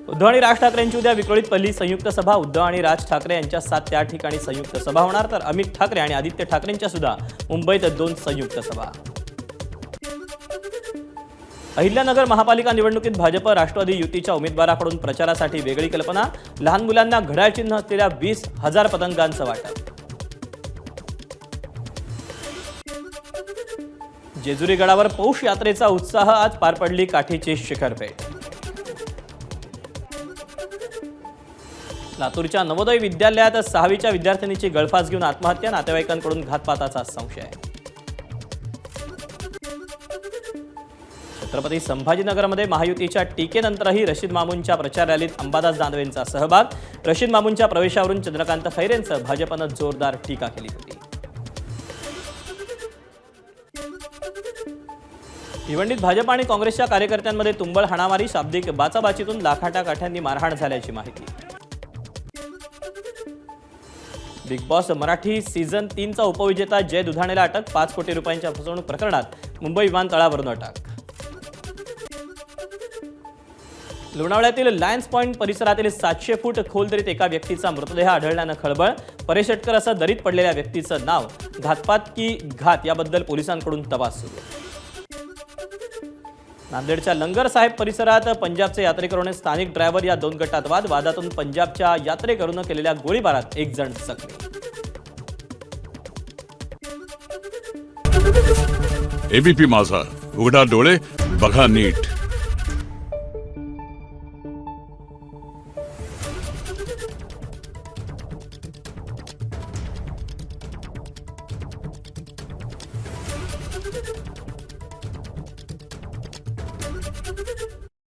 उद्धव आणि राज ठाकरेंची उद्या विक्रोळीत पहिली संयुक्त सभा। उद्धव आणि राज ठाकरे यांच्या 7 ते 8 ठिकाणी संयुक्त सभा होणार, तर अमित ठाकरे आणि आदित्य ठाकरेंच्या सुद्धा मुंबईत 2 संयुक्त सभा। अहिल्यानगर महापालिका निवडणुकीत भाजप राष्ट्रवादी युतीच्या उमेदवाराकडून प्रचारासाठी वेगळी कल्पना। लहान मुलांना घड्याळ चिन्ह असलेल्या 20,000 पतंगांचं वाटप। जेजुरी गडावर पौष यात्रेचा उत्साह, आज पार पडली काठीची शिखरपेठ। लातूरच्या नवोदय विद्यालयात 6वीच्या विद्यार्थिनीची गळफास घेऊन आत्महत्या, नातेवाईकांकडून घातपाताचा संशय। छत्रपती संभाजीनगरमध्ये महायुतीच्या टीकेनंतरही रशीद मामूंच्या प्रचार रॅलीत अंबादास दानवेंचा सहभाग। रशीद मामूंच्या प्रवेशावरून चंद्रकांत खैरेंचं भाजपनं जोरदार टीका केली होती। भिवंडीत भाजप आणि काँग्रेसच्या कार्यकर्त्यांमध्ये तुंबळ हाणामारी, शाब्दिक बाचाबाचीतून लाखाटा काठ्यांनी मारहाण झाल्याची माहिती। बिग बॉस मराठी सीझन 3चा उपविजेता जय दुधाणेला अटक, 5 कोटी रुपयांच्या फसवणूक प्रकरणात मुंबई विमानतळावरून अटक। लोणावळ्यातील लायन्स पॉइंट परिसरातील 700 फूट खोल दरीत एका व्यक्तीचा मृतदेह आढळल्यानं खळबळ। परेश शेटकर असं दरीत पडलेल्या व्यक्तीचं नाव। घातपात की घात याबद्दल पोलिसांकडून तपास सुरू। नांदेडच्या लंगर साहेब परिसरात पंजाबचे यात्रेकरू आणि स्थानिक ड्रायव्हर या 2 गटात वाद। वादातून पंजाबच्या यात्रेकरूंना केलेल्या गोळीबारात 1 जण जखमी। एबीपी माझा, उघडा डोळे बघा नीट।